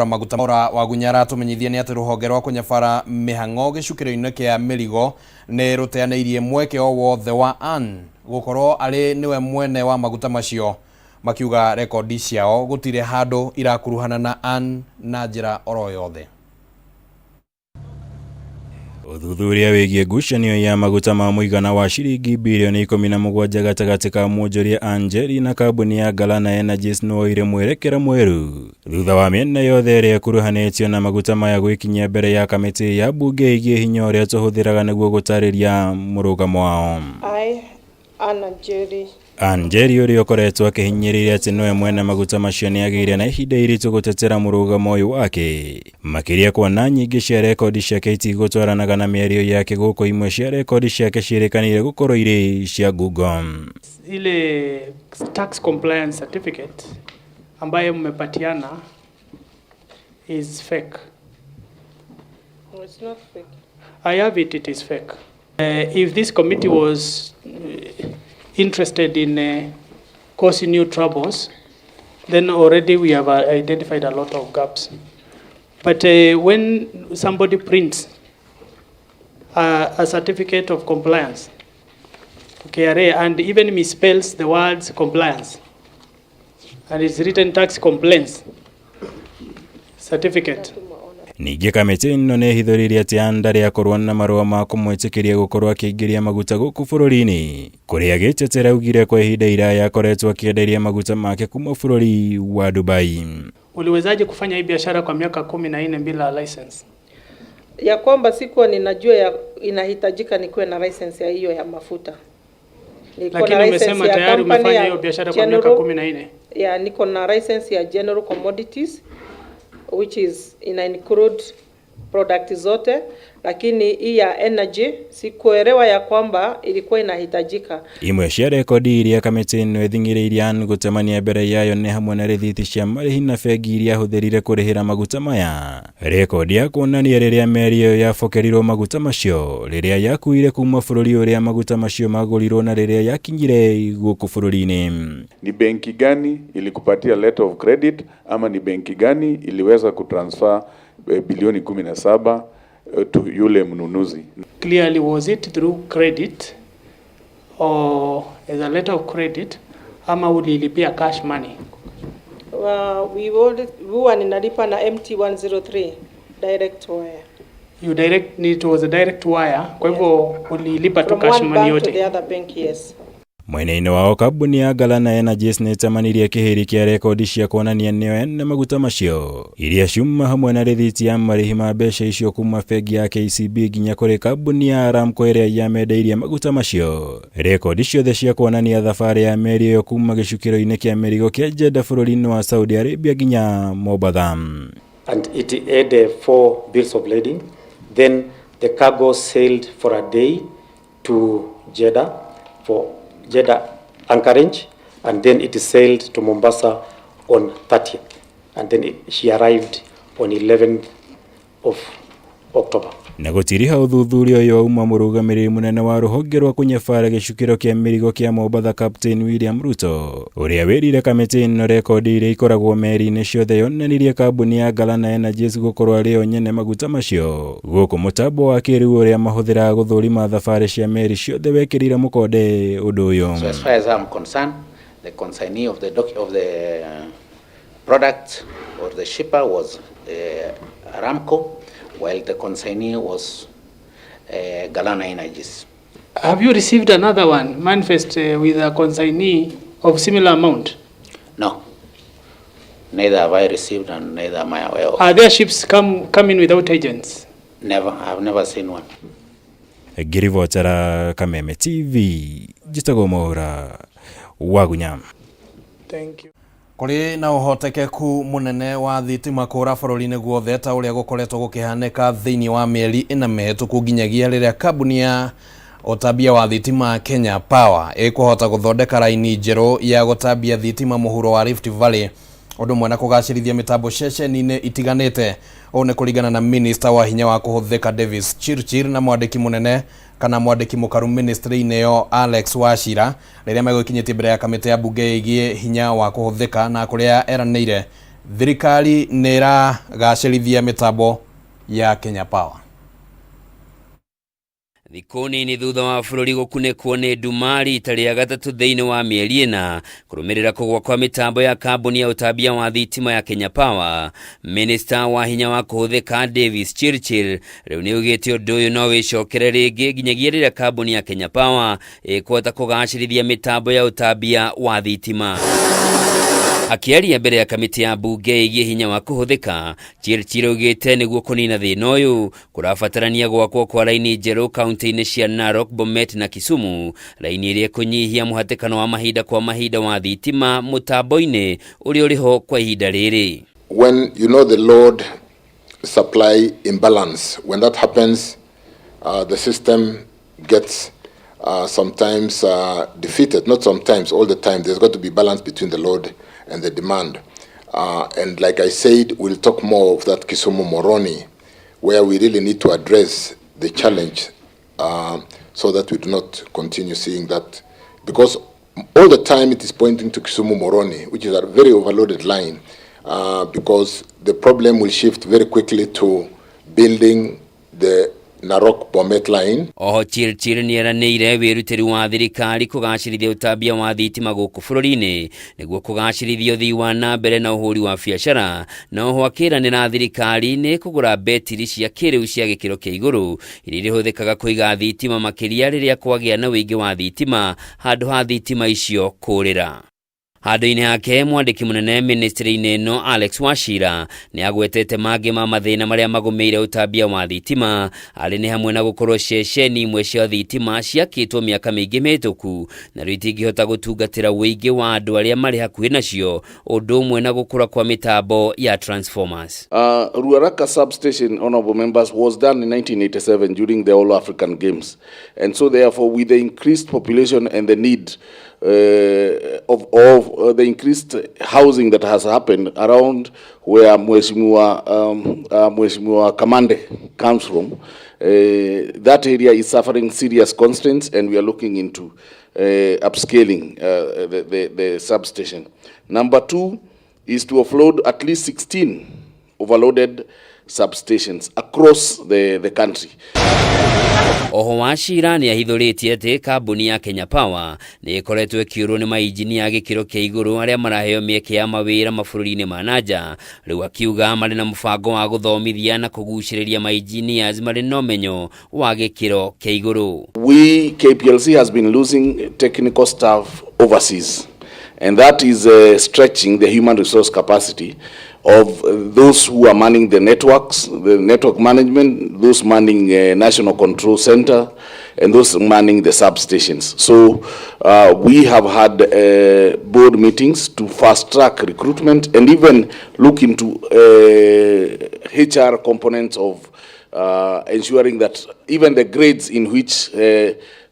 Maguta wa Gunyara tumenyithia ni ati ruhonge rwa kunyabara mihang'o gicukiro-ini kia mirigo ni ruteaneirie mweke o wothe wa an gukorwo ari niwe mwene wa maguta macio, makiuga rekodi ciao gutire handu irakuruhana na an na njira oro yothe. Uthuthuria wigie ngucanio ya maguta ma muigana wa ciringi bilioni 17 gatagati ka mwonjoria Angeli na kambuni ya Galana Energies no ire mwerekera mweru thutha wa miena yothe iria kuruhanitio na maguta maya gwikinyia mbere ya kamiti ya bunge igie hinya uria tuhuthiraga niguo gutariria murugamo wao. Angeli uria ukoretwo akihinyiriria ati noe mwene maguta macio ni agire na ihinda iritu gutetera murugamo uyu wake, makiria kuona nyingi cia rekodi ciake itigutwaranaga na mĩario yake guku imwe cia rekodi ciake ciirikanire gukorwo iri cia Google. Ile tax compliance certificate ambayo mmepatiana is fake. No, it's not fake. I have it, it is fake. If this committee was interested in causing new troubles, then already we have identified a lot of gaps. But when somebody prints a certificate of compliance, KRA, and even misspells the words compliance, and it's written tax complaints certificate. Ningi kamiti ino ne hithoririe ati andari akorwo na marua ma kumwitikiria gukorwo akiingiria maguta guku bururi-ini, kuria gitetera ugire kwa ihinda iraya akoretwo akienderia maguta make kuma bururi wa Dubai. Uliwezaje kufanya hii biashara kwa miaka 14 bila license? Ya kwamba sikuwa ninajua inahitajika nikuwe na license ya hiyo ya mafuta. Lakini umesema tayari umefanya hiyo biashara kwa miaka 14. Ya niko na license ya General Commodities, which is include product zote, lakini hii ya energy sikuelewa ya kwamba ilikuwa inahitajika. Imwe cia rekodi iria kamiti ino ithingiririe an gutemania mbere yayo ni hamwe na rithiti cia marihi na bengi iria huthirire kurihira maguta maya. Rekodi ya kuonania riria mĩario yabokerirwo maguta macio, riria yakuire kuma bururi uria maguta macio magurirwo na riria yakinyire guku bururi-ini. Ni benki gani ilikupatia letter of credit ama ni benki gani iliweza kutransfer bilioni 17 to yule mnunuzi? Clearly, was it through credit or as a letter of credit ama ulilipia cash money? We were ninalipa na MT103 direct wire. It was a direct wire, kwa hivyo ulilipa tu cash money yote. From one bank to the other bank, yes. Mwene-ini wao kambuni ya Galana Energies ni tamanirie kihiri kia rekodi cia kuonania nio ene maguta macio iria ciuma hamwe na rithiti ya marihi ma mbeca icio kuma bengi ya KCB nginya kuri kambuni ya Aramco iria yamendeirie maguta macio. Rekodi ciothe cia kuonania thabari ya meri yo kuma gicukiro-ini kia mirigo kia Jeddah bururi-ini wa Saudi Arabia nginya Mombasa. And it had 4 bills of lading. Then the cargo sailed for a day to Jeddah for Jeddah anchorage, and then it sailed to Mombasa on 30th, and then she arrived on 11th of October. Na gutiriha uthuthuria uyu uma murugamiriri munene wa ruhonge rwa kunyabara gicukiro kia mirigo kia Mombasa Captain William Ruto uria wirire kamiti ino rekodi iria ikoragwo meri-ini ciothe yonanirie kambuni ya Galana Energies gukorwo ario nyene maguta macio guku mutambo wa kiriu uria mahuthira guthurima thabari cia meri ciothe wekirire mukonde undu uyu. So as far as I'm concerned, the consignee of the product or the shipper was Aramco, while the consignee was Galana Energies. Have you received another one manifest with a consignee of similar amount? No, neither have I received and neither am I aware of. Are there ships come in without agents? Never, I've never seen one. Girivotera Kameme TV, Jitago Mora, Wagunyam. Thank you. Kuri na uhotekeku munene wa thitima kura bururi-ini guothe ta uria gukoretwo gukihaneka thiini wa mieri ina mihituku nginyagia riria kambuni ya utambia wa thitima Kenya Power ikuhota guthondeka raini njeru ya gutambia thitima muhuro wa Rift Valley undu mwena kugacirithia mitambo ceceni-ini itiganite. One kuringana na minister wa hinya wa kuhuthika Davis Chirchir na mwandiki munene kana mwandiki mukaru ministry-ini yo Alex Wachira riria megwikinyitie mbere ya kamiti ya bunge igie hinya wa kuhuthika na kuria eranire thirikari nĩragacĩrithia mitambo ya Kenya Power. Thikũ nini thutha wa bũrũri gũkunĩkwo nĩ nduma rita rĩa gatatũ thĩinĩ wa mĩeri ĩna kũrũmĩrĩra kũgwa kwa mĩtambo ya kambuni ya ũtambia wa thitima ya Kenya Power, Minister wa hinya wa kũhũthĩka Davis Chirchir rĩu nĩaugĩte ũndũ ũyũ no wĩcokere rĩngĩ nginyagia rĩrĩa kambuni ya Kenya Power ĩkũhota kũgacĩrithia mĩtambo ya ũtambia wa thitima. Akiaria mbere ya kamiti ya bunge ĩgiĩ hinya wa kũhũthĩka, Chirchir augĩte nĩguo kũnina thĩna ũyũ kũrabatarania gwakwo kwa raini njerũ kaunti-inĩ cia Narok, Bomet na Kisumu, raini ĩrĩa kũnyihia mũhatĩkano wa mahinda kwa mahinda wa thitima mũtambo-inĩ ũrĩa ũrĩho kwa ihinda rĩrĩ. When you know the load supply imbalance, when that happens, the system gets sometimes defeated. Not sometimes, all the time. There's got to be balance between the load and the demand. And like I said, we'll talk more of that Kisumu Moroni, where we really need to address the challenge so that we do not continue seeing that. Because all the time it is pointing to Kisumu Moroni, which is a very overloaded line, because the problem will shift very quickly to building the Narok Bomet line. Oho Chirchir nĩeranĩire wĩrutĩri wa thirikari kũgacĩrithia ũtambia wa thitima gũkũ bũrũri-inĩ nĩguo kũgacĩrithia ũthii wa na mbere na ũhũri wa biacara, na oho akĩranĩra thirikari nĩ kũgũra betiri cia kĩrĩu cia gĩkĩro kĩa igũrũ iria irĩhũthĩkaga kũiga thitima makĩria rĩrĩa kwagĩa na ũingĩ wa thitima handũ ha thitima icio kũũrĩra. Handũ-inĩ hake mwandĩki mũnene ministry-inĩ ĩno Alex Wachira nĩagwetete mangĩ ma mathĩna marĩa magũmĩire ũtambia wa thitima arĩ nĩ hamwe na gũkorwo ceceni imwe cia thitima ciakĩtwo mĩaka mĩingĩ mĩhĩtũku na rĩu itingĩhota gũtungatĩra ũingĩ wa andũ arĩa marĩ hakuhĩ nacio, ũndũ ũmwe na gũkũra kwa mĩtambo ya transformers. Ruaraka substation, honorable members, was done in 1987 during the All African Games, and so therefore with the increased population and the need of the increased housing that has happened around where Mheshimiwa Kamande comes from, that area is suffering serious constraints, and we are looking into upscaling the substation. Number 2 is to offload at least 16 overloaded substations across the country. Oho Wachira nĩahithũrĩtie atĩ kambuni ya Kenya Power nĩĩkoretwo ĩkĩũrwo nĩ mainjini ya gĩkĩro kĩa igũrũ arĩa maraheo mĩeke ya mawĩra mabũrũri-inĩ ma nanja, rĩu akiuga marĩ na mũbango wa gũthomithia na kũgucĩrĩria mainjinias marĩ na ũmenyo wa gĩkĩro kĩa igũrũ. We, KPLC, has been losing technical staff overseas, and that is stretching the human resource capacity of those who are manning the networks, the network management, those manning national control center, and those manning the substations. So we have had board meetings to fast track recruitment and even look into HR components of ensuring that even the grades in which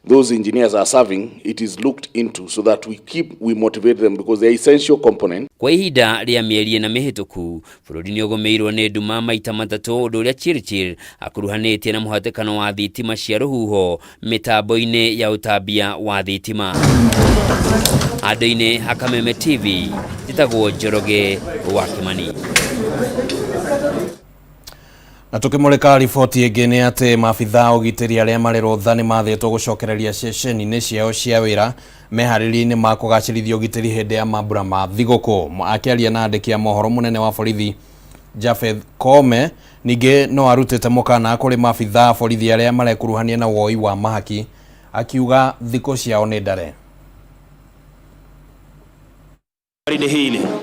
those engineers are serving, it is looked into so that we motivate them because they are essential component. Kwa ihinda rĩa mĩeri ĩna mĩhĩtũku, bũrũri nĩũgũmĩirwo nĩ nduma maita matatũ, ũndũ ũrĩa Chirchir akuruhanĩtie na mũhatĩkano wa thitima cia rũhuho mĩtambo-inĩ ya ũtambia wa thitima. Handũ-inĩ ha Kameme TV, njĩtagwo Njoroge wa Kimani. Na tukimulika riboti ĩngĩ nĩ atĩ maabitha ũgitĩri arĩa marĩ rũtha nĩ mathĩtwo gũcokereria ceceni-inĩ ciao cia wĩra meharĩria-inĩ ma kũgacĩrithia ũgitĩri hĩndĩ ya mambura ma thigũkũ. Akĩaria na andĩki a mohoro mũnene wa borithi Jafeth Koome ningĩ no arutĩte mũkana kũrĩ maabitha borithi arĩa marekuruhania na woi wa mahaki, akiuga thikũ ciao nĩ ndare.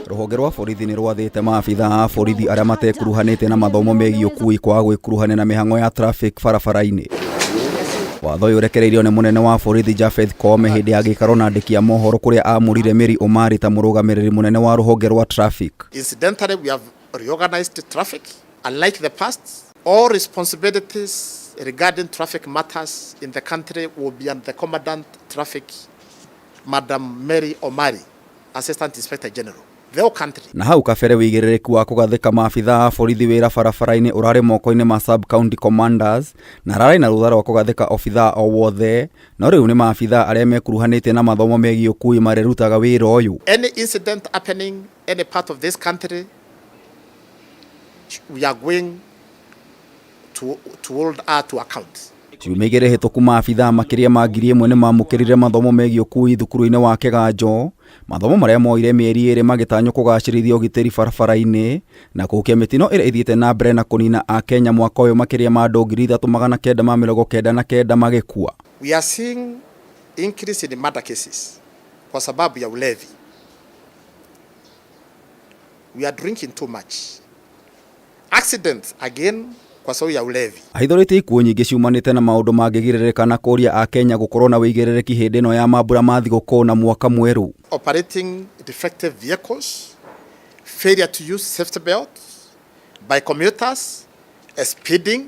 Rũhonge rwa borithi nĩ rwathĩte maabitha a borithi arĩa matekuruhanĩte na mathomo megiĩ ũkui kwaga gwĩkuruhania na mĩhang'o ya traffic barabara-inĩ. Watho ũyũ ũrekereirio nĩ mũnene wa borithi Jafeth Koome hĩndĩ ya gĩikaro na andĩki a mohoro kũrĩa amũrire Mary Omari ta mũrũgamĩrĩri mũnene wa rũhonge rwa traffic. Incidentally, we have reorganized traffic. Unlike the past, all responsibilities regarding traffic matters in the country will be under the Commandant Traffic, Madam Mary Omari, Assistant Inspector General. The whole country. Na hau kabere wĩigĩrĩrĩku wa kũgathĩka maabitha a borithi wĩra barabara-inĩ ũrarĩ moko-inĩ ma sub county commanders, na rarĩ na rũtha rwa kũgathĩka obitha o wothe, no rĩu nĩ maabitha arĩa mekuruhanĩte na mathomo megiĩ ũkui marerutaga wĩra ũyũ. Any incident happening any part of this country we are going to hold her to account. Ciumia igĩrĩ hĩtũku maabithaa makĩria ma 1,000 nĩ mamũkĩrire mathomo megiĩ ũkui thukuru-inĩ wa Kĩganjo, mathomo marĩa moire mĩeri 2 magĩtanywo kũgacĩrithia ũgitĩri barabara-inĩ na kũhukia mĩtino ĩrĩa ĩthiĩte na mbere na kũnina Akenya mwaka ũyũ makĩria ma andũ 3,999 magĩkua. We are seeing increase in murder cases kwa sababu ya ulevi. We are drinking too much. Accidents again kwa sababu ya ulevi. Aithorĩtie ikuũ nyingĩ ciumanĩte na maũndũ mangĩgirĩrĩka na kũria Akenya gũkorwo na wĩigĩrĩrĩki hĩndĩ ĩno ya mambura ma thigũkũ na mwaka mwerũ. Operating defective vehicles, failure to use safety belts by commuters, speeding,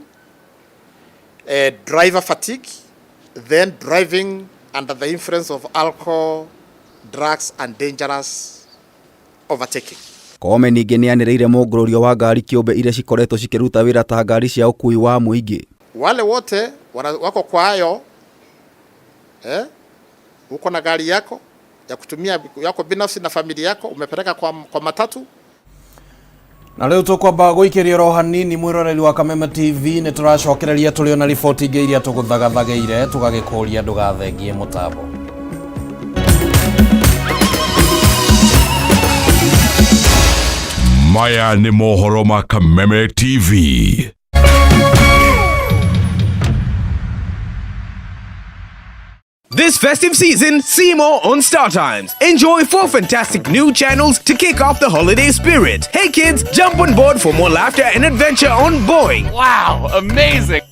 driver fatigue, then driving under the influence of alcohol, drugs and dangerous overtaking. Kameme ningĩ nĩanĩrĩire mũngũrũrio wa ngari kĩũmbe iria cikoretwo cikĩruta wĩra ta ngari cia ũkui wa mũingĩ. Wale wote wako kwa hayo, uko na gari yako ya kutumia yako binafsi na familia yako umepeleka kwa matatu. Na leo tukwamba gũikĩria ro hanini mwĩroreri wa Kameme TV nĩ tũracokereria tũrĩ na riboti ingĩ iria tũgũthagathageire tũgagĩkũria ndũgathengie mũtambo. Maya ni mohoro ma Kameme TV. This festive season, see more on Star Times. Enjoy 4 fantastic new channels to kick off the holiday spirit. Hey kids, jump on board for more laughter and adventure on Boeing. Wow, amazing!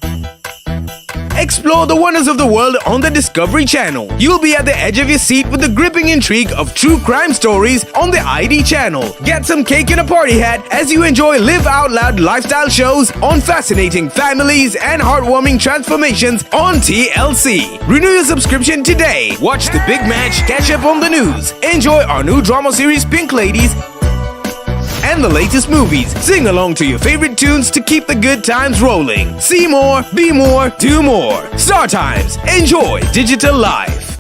Explore the wonders of the world on the Discovery Channel. You'll be at the edge of your seat with the gripping intrigue of true crime stories on the ID Channel. Get some cake and a party hat as you enjoy live out loud lifestyle shows on fascinating families and heartwarming transformations on TLC. Renew your subscription today. Watch the big match, catch up on the news. Enjoy our new drama series Pink Ladies and the latest movies. Sing along to your favorite tunes to keep the good times rolling. See more, be more, do more. Star Times. Enjoy digital life.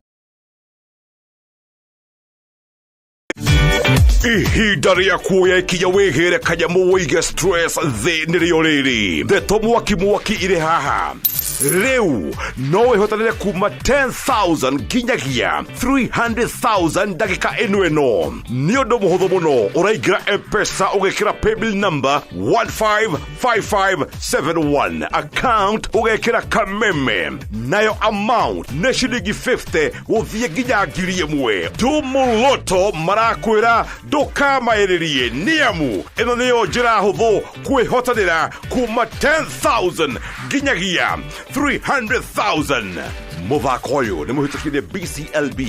Ihinda rĩa kuoya ikinya wĩgĩre kanyamu wĩige stress thĩ nĩrĩo rĩrĩ. Ndeto mwaki irĩ haha. Rĩu no wĩhotanĩre kuma 10,000 nginyagia 300,000 ndagĩka ĩno. Nĩ ũndũ mũhũthũ mũno. Ũraingĩra M-Pesa ũgekĩra paybill number 155571. Account ũgekĩra Kameme. Nayo amount nĩ ciringi 50 gũthiĩ nginya 1,000. Tumuloto marakwĩra ndũkamaĩrĩrie nĩamu ĩno nĩyo njĩra hũthũ kwĩhotanĩra kuma 10,000 nginyagia 300,000. Mũthako ũyũ nĩ mũhĩtũkĩrie BCLB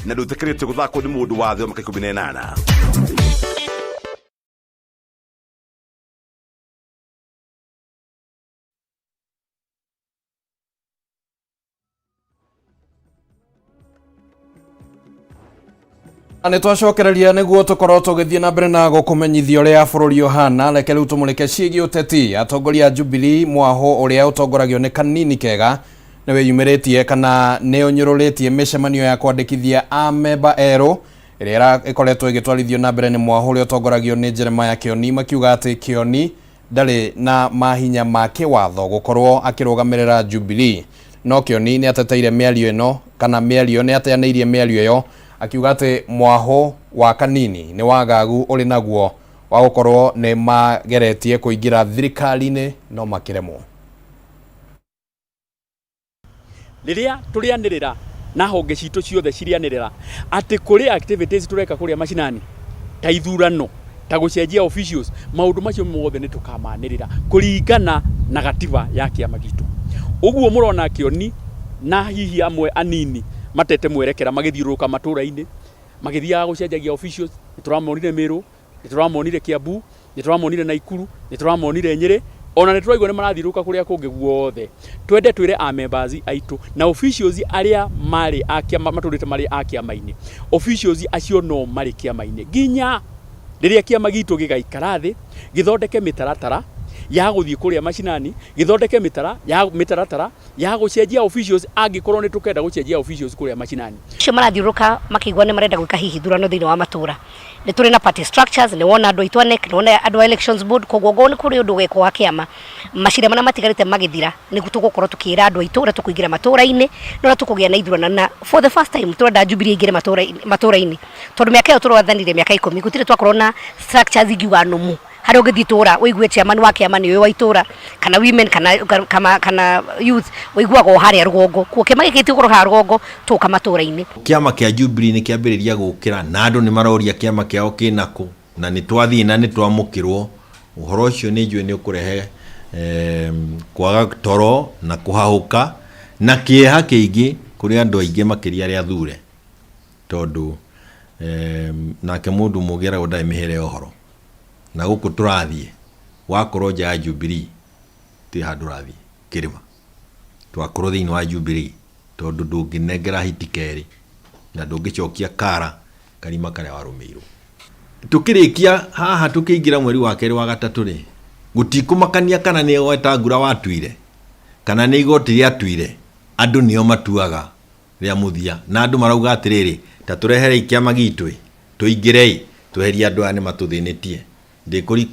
na ndũtĩkĩrĩtio gũthakwo nĩ mũndũ wa thĩ wa mĩaka 18. Nĩ twacokereria nĩguo tũkorwo tũgĩthiĩ na mbere na gũkũmenyithia ũrĩa bũrũri ũhana. Reke rĩu tũmũrĩke ciĩgiĩ ũteti. Atongoria a Jubilee Mwaho ũrĩa ũtongoragio nĩ Kanini Kega nĩ wĩyumĩrĩtie kana nĩ ũnyũrũrĩtie mĩcemanio ya kwandĩkithia amemba erũ ĩrĩa ĩkoretwo ĩgĩtwarithio na mbere nĩ Mwaho ũrĩa ũtongoragio nĩ Jeremiah Kĩoni, makiuga atĩ Kĩoni ndarĩ na mahinya ma kĩwatho gũkorwo akĩrũgamĩrĩra Jubilee. No Kĩoni nĩ ateteire mĩario ĩno kana mĩario nĩ ateanĩirie mĩario ĩyo akiuga atĩ Mwaho wa Kanini nĩ wagagu ũrĩ naguo wa gũkorwo nĩ mageretie kũingĩra thirikari-inĩ no makĩremwo. Rĩrĩa tũrĩanĩrĩra na honge citũ ciothe cirianĩrĩra atĩ kũrĩ activities tũreka kũrĩa macinani ta ithurano ta gũcenjia officials, maũndũ macio mothe nĩ tũkamanĩrĩra kũringana na gatiba ya kĩama gitũ. Ũguo mũrona Kĩoni na hihi amwe anini matete mwerekera magĩthiũrũrũka matũra-inĩ magĩthiaga gũcenjagia officials. Nĩtũramonire Meru, nĩtũramonire Kiambu, nĩtũramonire Naikuru, nĩtũramonire Nyeri, ona nĩtũraigua nĩ marathiũrũrũka kũrĩa kũngĩ guothe. Twende twĩre a members aitũ na officials arĩa marĩ akĩama matũrĩte marĩ akĩama-inĩ, officials acio no marĩ kĩama-inĩ nginya rĩrĩa kĩama gitũ gĩgaikara thĩ gĩthondeke mĩtaratara ya guthii kuria macinani githondeke mitaratara ya gucenjia officials angikorwo ni tukenda gucenjia officials kuria macinani cio marathiuruka makigwa ni marenda gwika hihi thurano thiini wa matura ni turi na party structures ni wona andu aitwa NEC ni wona andu elections board koguo ni kuri undu gweko wa kiama macira mana matigarite magithira ni gutugukorwo tukira andu aitu ura tukuingira matura-ini no tukugia na ithurana na for the first time turenda Jubilee ingire matura-ini tondu miaka iyo turwathanire miaka 10 gutire twakorwo na structures ingiuga numu hari ungithitura uigue chairman wa kiama ni wa itura kana women kana youth uiguaga haria rugongo kuo kiama gikiti goro ha rugongo tuka matura-ini kiama kia Jubilee ni kiambiriria gukira na andu ni maroria kiama kiao kinako na ni twathii na ni twamukirwo uhoro ucio ni njue ni ukurehe kwaga toro na kuhahuka na kieha kiingi kuri andu aingi makiria ria thure tondu nake mundu mugira ndai mihere uhoro na guku turathie wakorwo nja ya Jubilee ti handu rathie kirima twakorwo thiini wa Jubilee tondu ndunginengera hitikeri na ndungicokia kara karima karia warumirwo tukirikia haha tukiingira mweri wa keri wa gatatu ri gutikumakania kana ni gweta ngura watuire kana ni igoti ria tuire andu nio matuaga ria muthia na andu marauga atiriri ta turehere ikiama gitu tuingirei tweheria andu ane matuthinitie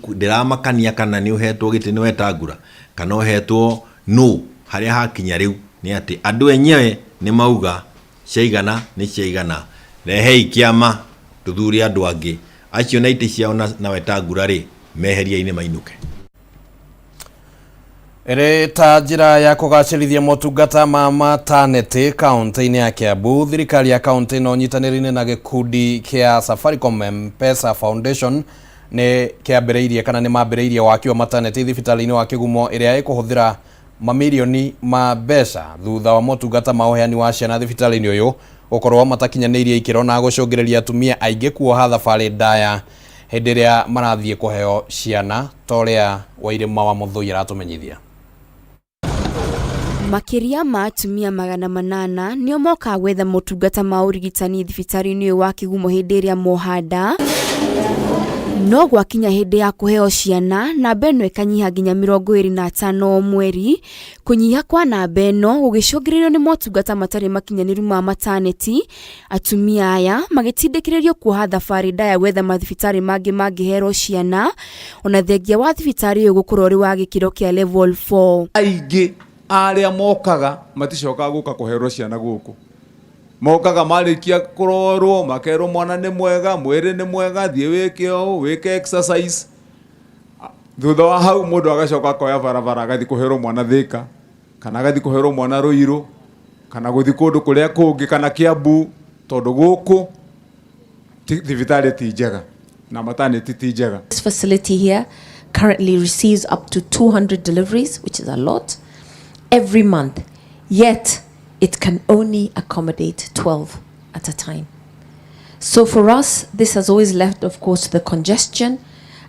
ndiramakania kana ni uhetwo giti ni weta ngura kana uhetwo no haria hakinya riu ni ati andu enyewe ni mauga ciaigana ni ciaigana rehe ikiama tuthuri andu angi acio na iti ciao na weta ngura ri meheria-ini mainuke ere ta njira ya kugacirithia motungata ma maternity kaunti-ini ya Kiambu thirikari ya kaunti no nyitanirine na gikundi kia Safaricom M-Pesa Foundation ni kiambiriirie kana ni mambiriirie waki wa maternity thibitari-ini wa Kigumo iria ikuhuthira mamilioni ma mbeca thutha wa motungata ma uheani wa ciana thibitari-ini uyu ukorwo matakinyaniirie ikiro na gucungireria atumia aingi kuoha thabari ndaya hindi iria marathie kuheo ciana toria Wairima wa Muthoi aratumenyithia makiria ma atumia 800 nio moka gwetha motungata ma urigitani thibitari-ini wa Kigumo hindi iria mohanda no gwakinya hindi ya kuheo ciana na beno ikanyiha nginya 25 mweri kunyiha kwa na beno gugicungiririo ni motungata matari makinyaniru ma maternity atumia aya magitindikiririo kuoha thabari ndaya gwetha mathibitari mangihero ciana ona thengia wa thibitari uyu gukorwo ri wa gikiro kia level 4 aingi aria mokaga maticoka guka kuhero ciana guku mokaga marikia kurorwo makerwo mwana ni mwega mwiri ni mwega thie wike o wike exercise thutha wa hau mundu agacoka koya barabara agathi kuhero mwana Thika kana agathi kuhero mwana Ruiru kana guthi kundu kuria kungi kana Kiambu tondu guku thibitari ti njega na maternity ti njega. This facility here currently receives up to 200 deliveries, which is a lot, every month, yet it can only accommodate 12 at a time. So for us, this has always left, of course, the congestion,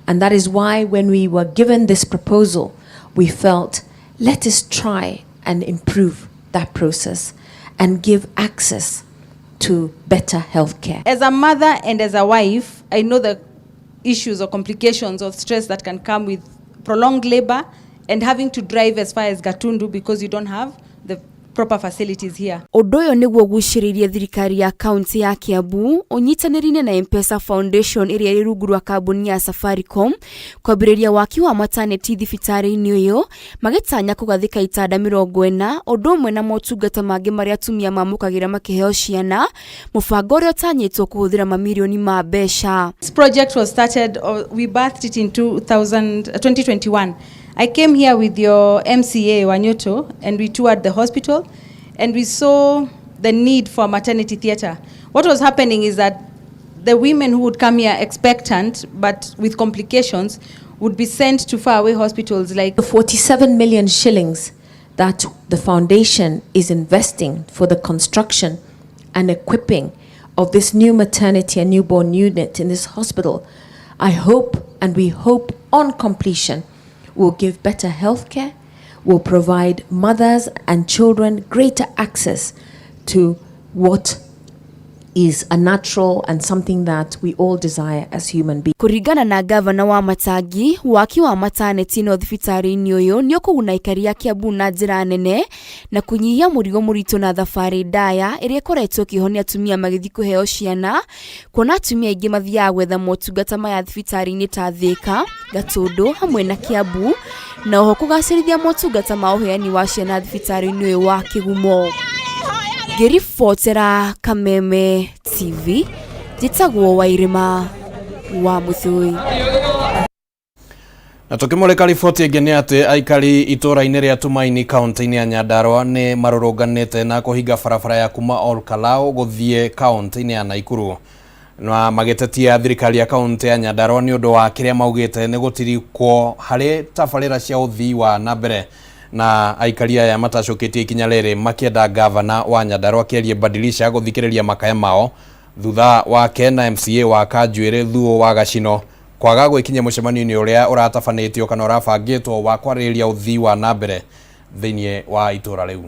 and that is why when we were given this proposal, we felt, let us try and improve that process and give access to better healthcare. As a mother and as a wife, I know the issues or complications or stress that can come with prolonged labor and having to drive as far as Gatundu because you don't have the proper facilities here. Undu uyu niguo guciririe thirikari ya kaunti ya Kiambu unyitanirine na M-Pesa Foundation iria iri rungu rwa kambuni ya Safaricom kwambiriria waki wa maternity thibitari-ini uyu magitanya kugathika itanda 40 undu umwe na motungata mangi maria atumia mamukagira makiheo ciana mubango uria utanyitwo kuhuthira mamilioni ma mbeca. This project was started, we birthed it in 2021. I came here with your MCA Wanyoto and we toured the hospital and we saw the need for a maternity theatre. What was happening is that the women who would come here expectant but with complications would be sent to faraway hospitals like... The 47 million shillings that the foundation is investing for the construction and equipping of this new maternity and newborn unit in this hospital, I hope and we hope on completion will give better healthcare, will provide mothers and children greater access to what is a natural and something that we all desire as human beings. Kuringana na gavana wa Matangi, waki wa maternity no thibitari-ini uyu ni ukuguna aikari ya Kiambu na njira nene na kunyihia murigo muritu na thabari ndaya iria ikoretwo ikihonia atumia magithi kuheo ciana, kuona atumia aingi mathiaga gwetha motungata maya thibitari-ini ta Thika, Gatundu hamwe na Kiambu, na oho kugacirithia motungata ma uheani wa ciana thibitari-ini uyu wa Kigumo. Ngiribotera Kameme TV, njitagwo Wairima wa Muthui. Na tukimulika riboti ingi ni ati aikari itura-ini ria Tumaini kaunti-ini ya Nyandarua ni marurunganite na kuhinga barabara ya kuma Olkalau guthie kaunti-ini ya Naikuru. Na magitetia thirikari ya kaunti ya Nyandarua ni undu wa kiria maugite ni gutirikwo hari tabarira cia uthii wa nambere, na aikari aya matacoketie ikinya riri makienda gavana wa Nyandarua kierie badilisha guthikiriria makaya mao thutha wake na MCA wa Kanjuire Thuo wa Gacino kwaga gwikinya mucemanio uria uratabanitio kana urabangitwo wa kwariria uthii wa nambere thiini wa itura riu.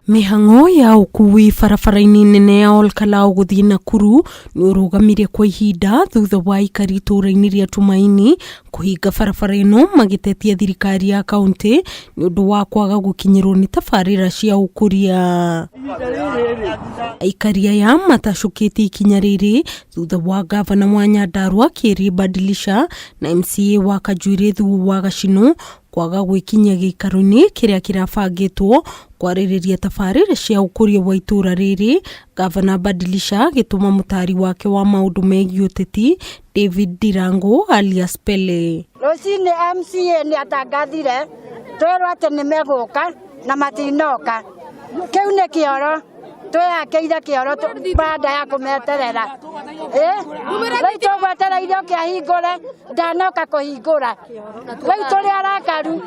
Mihang'o ya ukui barabara-ini nene ya Olkalau guthii Nakuru ni urugamire kwa ihinda thutha wa aikari itura-ini ria Tumaini kuhinga barabara ino magitetia thirikari ya kaunti ni undu wa kwaga gukinyirwo ni tabarira cia ukuria. Aikari aya matacoketie ikinya riri thutha wa gavana wa Nyandarua kierie badilisha na MCA wa Kanjuire Thuo wa Gacino kwaga gwikinya giikaro-ini kiria kirabangitwo kwaririria tabarira cia ukuria wa itura riri. Gavana badilisha gituma mutari wake wa maundu megie uteti David Dirango alias Pele. Rocini MCA ni atangathire twirwo ati ni meguka na matinoka, kiu ni kioro twihakeire kioro baada ya kumeterera rĩu tũgwetereire kĩahingũre ndanoka kũhingũra rĩu tũrĩ arakaru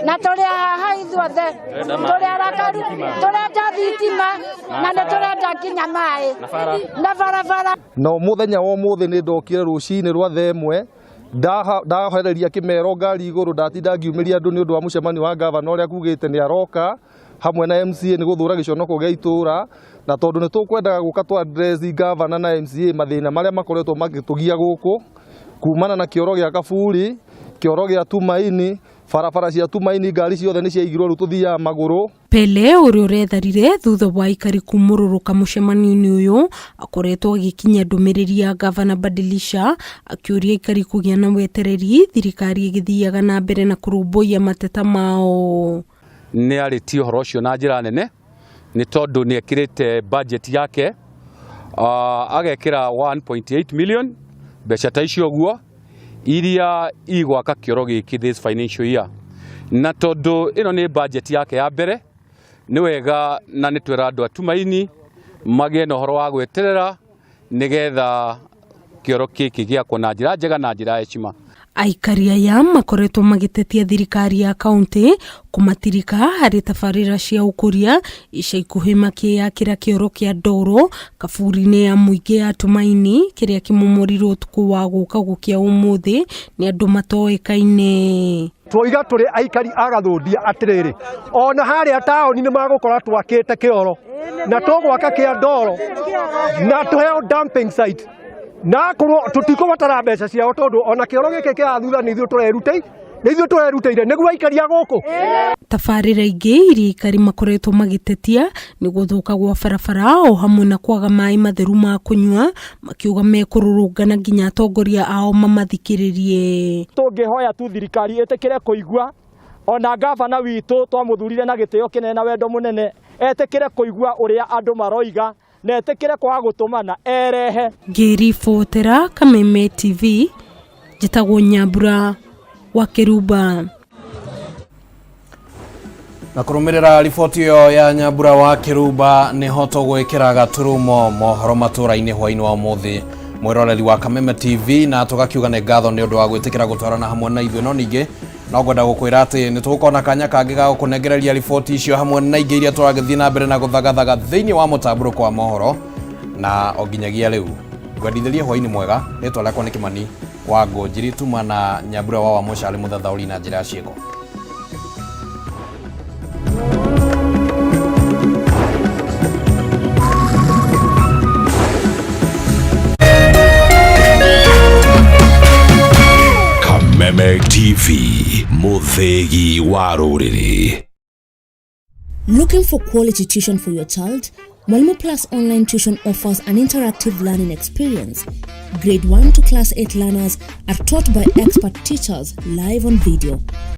na tũrĩ haha ithuothe tũrĩ arakaru tũrenda thitima na nĩ tũrenda nginya maĩ na barabara. No mũthenya wa ũmũthĩ nĩ ndokire rũcinĩ rwa thaa ĩmwe ndahoreria kĩmero ngari igũrũ ndatinda ngiumĩria andũ nĩ ũndũ wa mũcemanio wa gavana ũrĩa kugĩte nĩ aroka hamwe na MCA ni guthura giconoko gia itura, na tondu ni tukwendaga guka tu address gavana na MCA mathina maria makoretwo magitugia guku kumana na kioro gia Kaburi, kioro gia Tumaini, barabara cia Tumaini ngari ciothe ni ciaigirwo ru tuthia maguru. Pele uria uretharire thutha wa aikari kumururuka mucemanio-ini uyu akoretwo agikinya ndumiriri ya gavana badilisha akiuria aikari kugia na wetereri thirikari igithiaga na mbere na kurumbuia mateta mao. Ni arĩtie ũhoro ũcio na njĩra nene nĩ tondũ nĩ ekĩrĩte budget yake agekĩra 1.8 million mbeca ta icio guo iria igwaka kĩoro gĩkĩ this financial year, na tondũ ĩno nĩ budget yake ya mbere nĩ wega na nĩ twĩra andũ a Tumaini magĩe na ũhoro wa gweterera nĩgetha kĩoro gĩkĩ gĩakwo na njĩra njega na njĩra heshima. Aikari aya makoretwo magitetia thirikari ya kaunti kumatirika hari tabarira cia ukuria ica ikuhi makiyakira kioro kia Ndoro Kaburi-ini ya muingi ya Tumaini kiria kimumurirwo tuku wa guka gukia umuthi ni andu matoikaine. Twoiga turi aikari agathundia atiriri ona haria taoni ni magukora twakite kioro na tugwaka kia Ndoro na tuheo dumping site na tutiko batara mbeca ciao tondu ona kioro gike kia thutha ni ithuĩ tureruteire niguo aikari aguku. Tabarira ingi iria aikari makoretwo magitetia ni guthuka gwa barabara o hamwe na kwaga maĩ matheru ma kunyua, makiuga mekururungana nginya atongoria ao mamathikiririe. Tungihoya tu thirikari itikire kuigua ona gavana witu twamuthurire na gitio kinene na wendo munene etikire kuigua uria andu maroiga na etikire kwa gutumana erehe. Ngiribotera Kameme TV, njitagwo Nyambura wa Kiruba. Na kurumirira riboti iyo ya Nyambura wa Kiruba ni hoto gwikira gaturumo mohoro matũra-inĩ hwainĩ wa ũmũthĩ. Mwiroreri wa Kameme TV na tugakiuga nĩ ngatho nĩ ũndũ wa gwĩtĩkĩra gũtwarana hamwe na ithuĩ, no ningĩ no ngwenda gũkwĩra atĩ nĩ tũgũkorwo kanya kangĩ ga gũkũnengereria riboti icio hamwe na ingĩ iria tũragĩthiĩ na mbere na gũthagathaga thĩinĩ wa mũtambũrũko wa mohoro na o nginyagia rĩu. Ngwendithĩrie hwainĩ mwega, rĩtwa rĩakwa nĩ Kĩmani wa Ngũnjiri, tuma na Nyambura wa Mũcharĩ mũthathaũri na njĩra ya ciĩko. Kameme TV, muthegi wa ruriri. Looking for quality tuition for your child? Mwalimu Plus Online Tuition offers an interactive learning experience. Grade 1 to Class 8 learners are taught by expert teachers live on video.